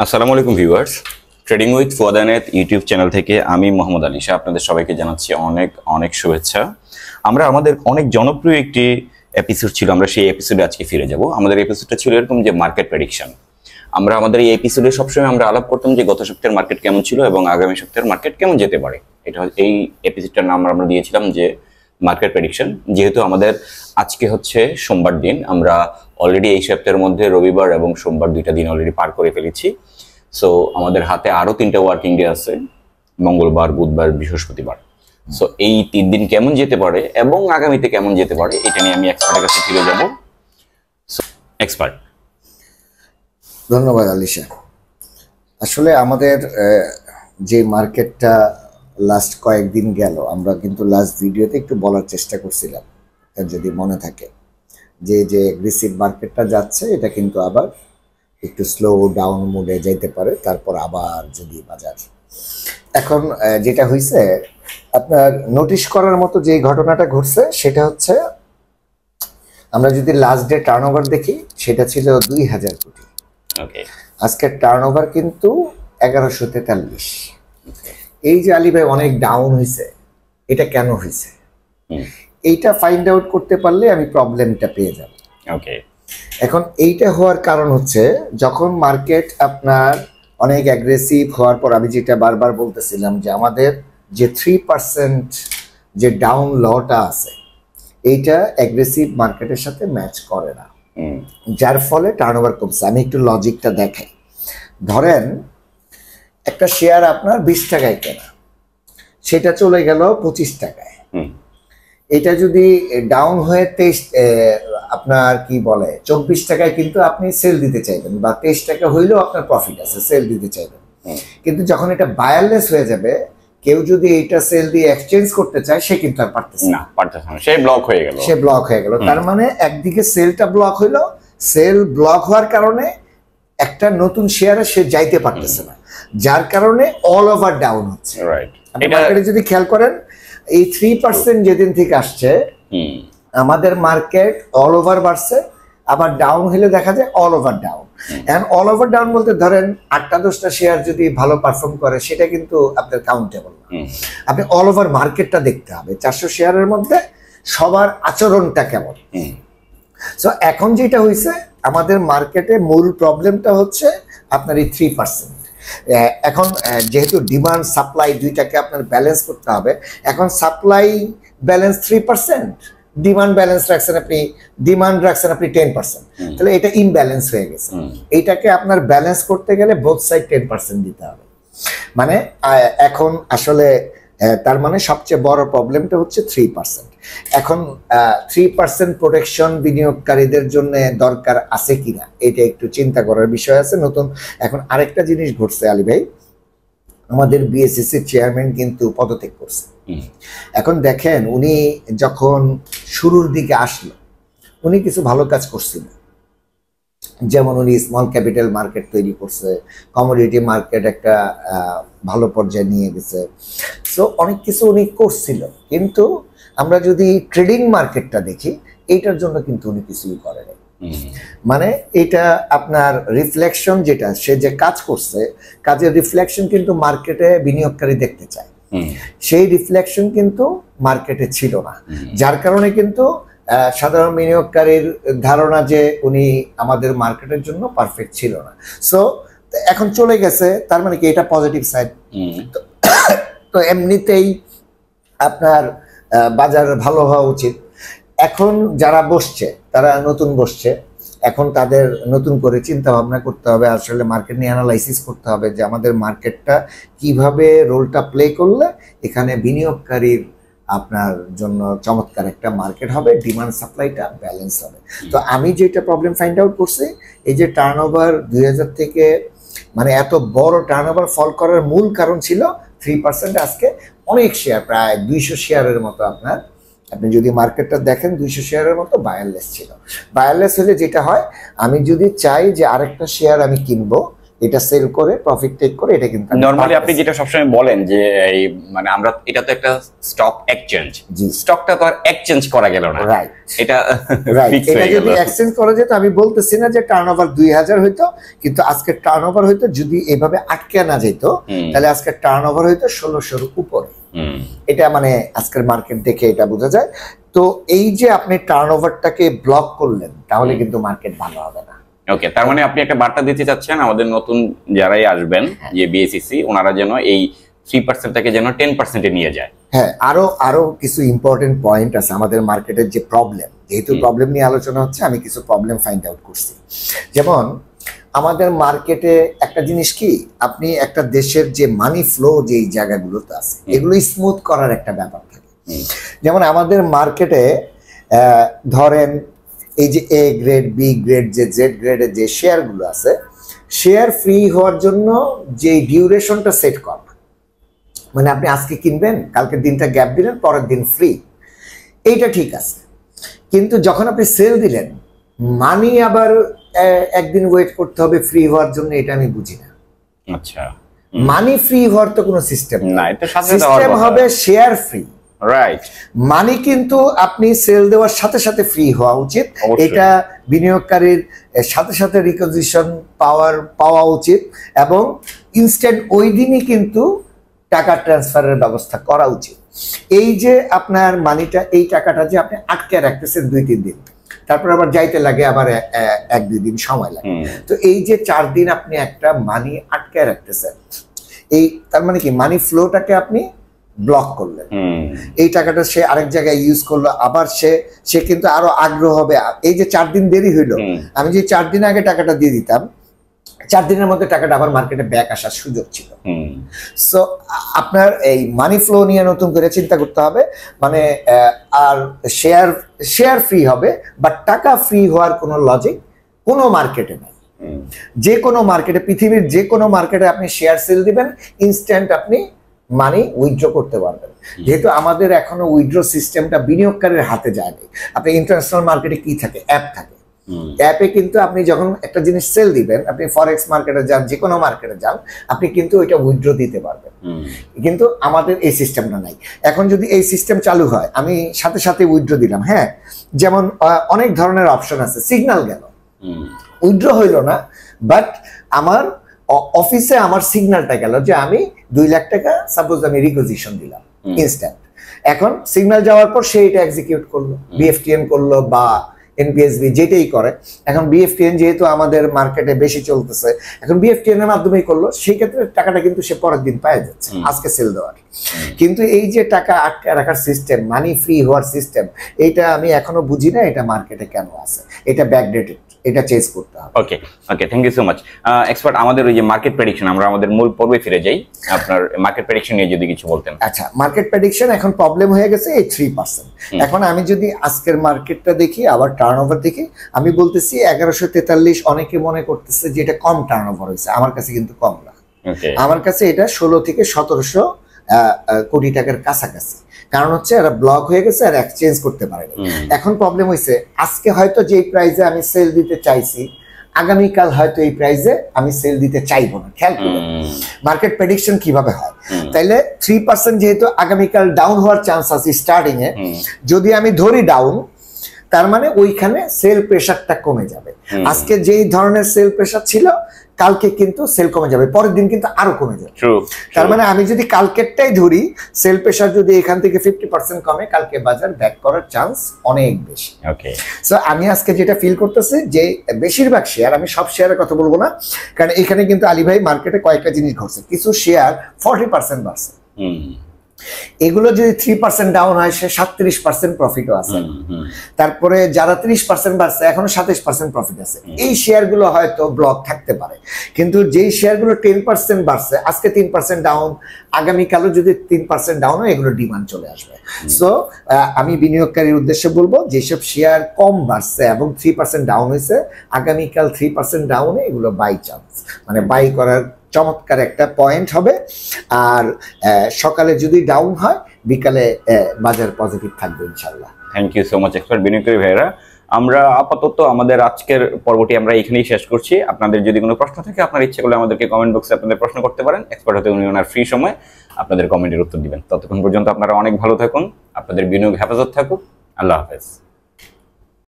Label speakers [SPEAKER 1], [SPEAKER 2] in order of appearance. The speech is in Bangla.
[SPEAKER 1] আসসালামু আলাইকুম ভিউয়ার্স, ট্রেডিং উইথ ফুয়াদানেত ইউটিউব চ্যানেল থেকে আমি মোহাম্মদ আলী শাহ আপনাদের সবাইকে জানাচ্ছি অনেক অনেক শুভেচ্ছা। আমরা আমাদের অনেক জনপ্রিয় একটি এপিসোড ছিল, আমরা সেই এপিসোডে আজকে ফিরে যাব। আমাদের এপিসোডটা ছিল এরকম যে মার্কেট প্রেডিকশন। আমরা আমাদের এই এপিসোডে সবসময় আমরা আলাপ করতাম যে গত সপ্তাহের মার্কেট কেমন ছিল এবং আগামী সপ্তাহের মার্কেট কেমন যেতে পারে। এটা এই এপিসোডটার নাম আমরা দিয়েছিলাম যে মার্কেট প্রেডিকশন। যেহেতু আমাদের আজকে হচ্ছে সোমবার দিন, আমরা অলরেডি এই সপ্তাহের মধ্যে রবিবার এবং সোমবার দুইটা দিন অলরেডি পার করে ফেলেছি। সো আমাদের হাতে আরো 3টা ওয়ার্কিং ডে আছে, মঙ্গলবার, বুধবার, বৃহস্পতিবার। সো এই 3 দিন কেমন যেতে পারে এবং আগামীতে কেমন যেতে পারে এটা নিয়ে আমি এক্সপার্টের কাছে ফিরে যাব। So expert.
[SPEAKER 2] ধন্যবাদ আলিশা। আসলে আমাদের যে মার্কেটটা লাস্ট কয়েকদিন গেল, আমরা কিন্তু লাস্ট ভিডিওতে একটু বলার চেষ্টা করছিলাম, যদি মনে থাকে, যে এগ্রেসিভ মার্কেটটা যাচ্ছে এটা কিন্তু আবার একটু স্লো ডাউন মোডে যাইতে পারে, তারপর আবার যদি বাজার এখন যেটা হয়েছে আপনার নোটিশ করার মতো যে ঘটনাটা ঘটছে সেটা হচ্ছে, আমরা যদি লাস্ট ডে টার্নওভার দেখি সেটা ছিল 2000 কোটি। আজকের টার্নওভার কিন্তু 1143। এই যে আলী ভাই অনেক ডাউন হয়েছে, এটা কেন হয়েছে এইটা ফাইন্ড আউট করতে পারলে আমি প্রবলেমটা পেয়ে যাব। এখন এইটা হওয়ার কারণ হচ্ছে, যখন মার্কেট আপনার অনেক অ্যাগ্রেসিভ হওয়ার পর, আমি যেটা বারবার বলতেছিলাম যে আমাদের যে 3% যে ডাউন লটা আছে এইটা অ্যাগ্রেসিভ মার্কেটের সাথে ম্যাচ করে না, যার ফলে টার্নওভার কমছে। আমি একটু লজিকটা দেখাই। ধরেন একটা শেয়ার আপনার 20 টাকায় কেনা, সেটা চলে গেল 25 টাকায়। এটা যদি ডাউন হয়ে 23 আপনার কি বলে 24 টাকায় কিন্তু আপনি সেল দিতে চাইবেন, বা 23 টাকা হইলেও আপনার প্রফিট আছে, সেল দিতে চাইবেন। কিন্তু যখন এটা বায়ারলেস হয়ে যাবে, কেউ যদি এটা সেল দিয়ে এক্সচেঞ্জ করতে চায় সে কিন্তু আর পারতেছে না,
[SPEAKER 1] সে ব্লক হয়ে গেল।
[SPEAKER 2] তার মানে একদিকে সেলটা ব্লক হইলো, সেল ব্লক হওয়ার কারণে একটা নতুন শেয়ারে সে যাইতে পারতেছে না, যার কারণে অল ওভার ডাউন হচ্ছে। আপনি মার্কেটে যদি খেয়াল করেন, এই 3% যেদিন থেকে আসছে আমাদের মার্কেট অল ওভার বাড়ছে, আবার ডাউন হলে দেখা যায় all over down. And all over down বলতে ধরেন 8টা-10টা শেয়ার যদি ভালো পারফর্ম করে সেটা কিন্তু আপনার কাউন্টেবল না। আপনি অল ওভার মার্কেটটা দেখতে হবে, 400 শেয়ারের মধ্যে সবার আচরণটা কেমন। সো এখন যেটা হয়েছে, আমাদের মার্কেটে মূল প্রবলেমটা হচ্ছে আপনার এই 3%। এখন যেহেতু ডিমান্ড সাপ্লাই দুইটাকে আপনার ব্যালেন্স করতে হবে, এখন সাপ্লাই ব্যালেন্স 3%, ডিমান্ড ব্যালেন্স রাখছেন আপনি, ডিমান্ড রাখছেন আপনি 10%, তাহলে এটা ইমব্যালেন্স হয়ে গেছে। এইটাকে আপনার ব্যালেন্স করতে গেলে বোথ সাইড 10% দিতে হবে। মানে এখন আসলে তার মানে সবচেয়ে বড় প্রবলেমটা হচ্ছে 3%। এখন 3% প্রোটেকশন বিনিয়োগকারীদের জন্য দরকার আছে কিনা এটা একটু চিন্তা করার বিষয় আছে। নতুন এখন আরেকটা জিনিস ঘটছে আলী ভাই, আমাদের বিএসইসির চেয়ারম্যান কিন্তু পদত্যাগ করছে। এখন দেখেন, উনি যখন শুরুর দিকে আসলো উনি কিছু ভালো কাজ করছিল, যেমন উনি স্মল ক্যাপিটাল মার্কেট তৈরি করছে, কমোডিটি মার্কেট একটা ভালো পর্যায়ে নিয়ে গেছে। সো অনেক কিছু উনি করছিল, কিন্তু আমরা যদি ট্রেডিং মার্কেটটা দেখি এইটার জন্য কিন্তু উনি কিছুই করে নাই। মানে এটা আপনার রিফ্লেকশন, যেটা সে যে কাজ করছে কাজের রিফ্লেকশন কিন্তু মার্কেটে বিনিয়োগকারী দেখতে চায়, সেই রিফ্লেকশন কিন্তু মার্কেটে ছিল না, যার কারণে কিন্তু সাধারণ বিনিয়োগকারীর ধারণা যে উনি আমাদের মার্কেটের জন্য পারফেক্ট ছিল না। সো এখন চলে গেছে, তার মানে কি এটা পজিটিভ সাইড। তো এমনিতেই আপনার বাজার ভালো হওয়া উচিত। এখন যারা বসছে তারা নতুন বসছে, এখন তাদের নতুন করে চিন্তা ভাবনা করতে হবে, আসলে মার্কেট নিয়ে অ্যানালাইসিস করতে হবে যে আমাদের মার্কেটটা কিভাবে রোলটা প্লে করলে এখানে বিনিয়োগকারীর আপনার জন্য চমৎকার একটা মার্কেট হবে, ডিমান্ড সাপ্লাইটা ব্যালেন্স হবে। তো আমি যেটা প্রবলেম ফাইন্ড আউট করছি, এই যে টার্নওভার 2000 থেকে মানে এত বড় টার্নওভার ফল করার মূল কারণ ছিল 3%। আজকে অনেক শেয়ার, প্রায় 200 শেয়ারের মতো আপনার, আপনি যদি মার্কেটটা দেখেন 200 শেয়ারের মতো বায়ারলেস ছিল। বায়ারলেস হলে যেটা হয়, আমি যদি চাই যে আরেকটা শেয়ার আমি কিনবো, এটা সেল করে প্রফিট টেক করে এটা কিন্তু
[SPEAKER 1] নরমালি আপনি যেটা সবসময় বলেন যে এই মানে আমরা এটা তো একটা স্টক এক্সচেঞ্জ, স্টকটা তো আর এক্সচেঞ্জ করা গেল না,
[SPEAKER 2] রাইট
[SPEAKER 1] এটা
[SPEAKER 2] রাইট। এটা যদি এক্সচেঞ্জ করা যেত, আমি বলতেছি না যে টার্নওভার 2000 হইতো, কিন্তু আজকে টার্নওভার হইতো যদি এভাবে আটকে না যেত তাহলে আজকে টার্নওভার হইতো 1600-র উপরে। এটা মানে আজকের মার্কেট দেখে এটা বোঝা যায়। তো এই যে আপনি টার্নওভারটাকে ব্লক করলেন তাহলে কিন্তু মার্কেট ভালো হবে না।
[SPEAKER 1] ওকে, তার মানে আপনি একটা বার্তা দিতে চাচ্ছেন আমাদের নতুন যারাই আসবেন যে বিএসইসি, ওনারা যেন এই 3%টাকে যেন 10%-এ নিয়ে যায়।
[SPEAKER 2] হ্যাঁ, আরো কিছু ইম্পর্টেন্ট পয়েন্ট আছে আমাদের মার্কেটের যে প্রবলেম, যেহেতু প্রবলেম নিয়ে আলোচনা হচ্ছে আমি কিছু প্রবলেম ফাইন্ড আউট করছি। যেমন আমাদের মার্কেটে একটা জিনিস কি, আপনি একটা দেশের যে মানি ফ্লো যেই জায়গাগুলোতে আছে এগুলো স্মুথ করার একটা ব্যাপার থাকে। যেমন আমাদের মার্কেটে ধরেন এই যে এ গ্রেড, বি গ্রেড, যে জেড গ্রেডের যে শেয়ারগুলো আছে, শেয়ার ফ্রি হওয়ার জন্য যে ডিউরেশনটা সেট করা, মানে আপনি আজকে কিনবেন, কালকের দিনটা গ্যাপ দিলেন, পরের দিন ফ্রি, এইটা ঠিক আছে। কিন্তু যখন আপনি সেল দিলেন, মানি আবার একদিন ওয়েট করতে হবে ফ্রি হওয়ার জন্য, এটা আমি বুঝি না।
[SPEAKER 1] আচ্ছা,
[SPEAKER 2] মানি ফ্রি হওয়ার তো কোনো সিস্টেম
[SPEAKER 1] না, এটা
[SPEAKER 2] সিস্টেম হবে শেয়ার ফ্রি,
[SPEAKER 1] রাইট।
[SPEAKER 2] মানি কিন্তু আপনি সেল দেওয়ার সাথে সাথে ফ্রি হওয়া উচিত, এটা বিনিয়োগকারীর সাথে সাথে রিকোজিশন পাওয়া উচিত, এবং ইনস্ট্যান্ট ওই দিনই কিন্তু টাকা ট্রান্সফারের ব্যবস্থা করা উচিত। এই যে আপনার মানিটা, এই টাকাটা যে আপনি আটকে রাখতেছেন 2-3 দিন, তারপর আবার যাইতে লাগে, আবার 1-2 দিন সময় লাগে, তো এই যে 4 দিন আপনি একটা মানি আটকে রাখতেছেন, এই তার মানে কি মানি ফ্লোটাকে আপনি ব্লক করলেন। এই টাকাটা সে আরেক জায়গায় ইউজ করলো, আবার সে কিন্তু আরো আগ্রহ হবে। এই যে 4 দিন দেরি হইলো, আমি যে 4 দিন আগে টাকাটা দিয়ে দিতাম, 4 দিনের মধ্যে টাকাটা আবার মার্কেটে ব্যাক আসার সুযোগ ছিল। সো আপনার এই মানি ফ্লো নিয়ে নতুন করে চিন্তা করতে হবে, মানে আর শেয়ার ফ্রি হবে, বাট টাকা ফ্রি হওয়ার কোনো লজিক কোনো মার্কেটে নাই। যে কোনো মার্কেটে, পৃথিবীর যে কোনো মার্কেটে আপনি শেয়ার সেল দিবেন, ইনস্ট্যান্ট আপনি মানি উইথড্র করতে পারবেন। যেহেতু আমাদের এখনো উইথড্র সিস্টেমটা বিনিয়োগকারীর হাতে যায়নি। আপনি ইন্টারন্যাশনাল মার্কেটে কি থাকে, অ্যাপ থাকে, অ্যাপে কিন্তু আপনি যখন একটা জিনিস সেল দিবেন, আপনি ফরেক্স মার্কেটে যান, যে কোনো মার্কেটে যান, আপনি কিন্তু ওইটা উইথড্র দিতে পারবেন। কিন্তু আমাদের এই সিস্টেমটা নাই। এখন যদি এই সিস্টেম চালু হয়, আমি সাথে সাথে উইথড্র দিলাম, হ্যাঁ, যেমন অনেক ধরনের অপশন আছে, সিগন্যাল গেল, উইথড্র হইল না, বাট আমার অফিসে আমার সিগন্যালটা গেল যে আমি 2 লাখ টাকা সাপোজ আমি রিকোজিশন দিলাম ইনস্ট্যান্ট। এখন সিগন্যাল যাওয়ার পর সে এটা এক্সিকিউট করলো, বিএফটিএন করলো বা এনপিএসবি যেটাই করে। এখন বিএফটিএন যেহেতু আমাদের মার্কেটে বেশি চলতেছে, এখন বিএফটিএন এর মাধ্যমেই করলো, সেই ক্ষেত্রে টাকাটা কিন্তু সে পরের দিন পাওয়া যাচ্ছে আজকে সেল দেওয়ার। কিন্তু এই যে টাকা আটকে রাখার সিস্টেম, মানি ফ্রি হওয়ার সিস্টেম, এইটা আমি এখনো বুঝি না এটা মার্কেটে কেন আছে। এটা ব্যাকডেটেড, এটা চেঞ্জ করতে হবে।
[SPEAKER 1] Okay, thank you so much expert. আমাদের ওই যে মার্কেট প্রেডিকশন, আমরা আমাদের মূল পর্বে ফিরে যাই। আপনার মার্কেট প্রেডিকশন নিয়ে যদি কিছু বলতেন।
[SPEAKER 2] আচ্ছা, মার্কেট প্রেডিকশন এখন প্রবলেম হয়ে গেছে এই 3%। এখন আমি যদি আজকের মার্কেটটা দেখি, আবার টার্নওভার দেখি, আমি বলতেছি 1143, অনেকে মনে করতেছে যে এটা কম টার্নওভার হয়েছে, আমার কাছে কিন্তু কম না। আমার কাছে এটা 16 থেকে 1700 কোটি টাকার কাছাকাছি। কারণ হচ্ছে এরা ব্লক হয়ে গেছে আর এক্সচেঞ্জ করতে পারেনি। এখন প্রবলেম হয়েছে, আজকে হয়তো যে প্রাইসে আমি সেল দিতে চাইছি, আগামীকাল হয়তো এই প্রাইসে আমি সেল দিতে চাইবো না। খেয়াল করুন মার্কেট প্রেডিকশন কিভাবে হয়। তাইলে 3% যেহেতু আগামীকাল ডাউন হওয়ার চান্স আছে স্টার্টিং এ, যদি আমি ধরি ডাউন, তার মানে ওইখানে সেল প্রেশারটা কমে যাবে। আজকে যেই ধরনের সেল প্রেশার ছিল, কালকে কিন্তু সেল কমে যাবে, পরের দিন কিন্তু আরো কমে যাবে। তার মানে আমি যদি কালকেরটাই ধরি, সেল প্রেশার যদি এখান থেকে 50% কমে, কালকে বাজার ব্যাক করার চান্স অনেক বেশি। সো আমি আজকে যেটা ফিল করতেছি যে বেশিরভাগ শেয়ার, আমি সব শেয়ারের কথা বলবো না, কারণ এখানে কিন্তু আলী ভাই মার্কেটে কয়েকটা জিনিস ঘটছে। কিছু শেয়ার 40% বাড়ছে, এগুলো যদি 3% ডাউন হয়, সে 37% প্রফিটও আছে। তারপরে যারা 30% বাড়ছে, এখনো 27% প্রফিট আছে। এই শেয়ারগুলো হয়তো ব্লক থাকতে পারে, কিন্তু যেই শেয়ারগুলো 10% বাড়ছে, আজকে 3% ডাউন, আগামীকালও যদি 3% ডাউন হয়, এগুলো ডিমান্ড চলে আসবে। সো আমি বিনিয়োগকারীর উদ্দেশ্যে বলবো, যেসব শেয়ার কম বাড়ছে এবং 3% ডাউন হয়েছে, আগামীকাল 3% ডাউনে এগুলো বাই চান্স, মানে বাই করার চমৎকার একটা পয়েন্ট হবে। আর সকালে যদি ডাউন হয়, বিকালে বাজার পজিটিভ থাকবে ইনশাআল্লাহ।
[SPEAKER 1] Thank you so much expert. বিনিয়োগকারী ভাইরা, আমরা আপাতত আমাদের আজকের পর্বটি আমরা এখানেই শেষ করছি। আপনাদের যদি কোনো প্রশ্ন থাকে, আপনার ইচ্ছে করলে আমাদেরকে কমেন্ট বক্সে আপনাদের প্রশ্ন করতে পারেন। এক্সপার্ট হতে উনি ওনার ফ্রি সময় আপনাদের কমেন্টের উত্তর দিবেন। ততক্ষণ পর্যন্ত আপনারা অনেক ভালো থাকুন, আপনাদের বিনিয়োগ হেফাজত থাকুক। আল্লাহ হাফেজ।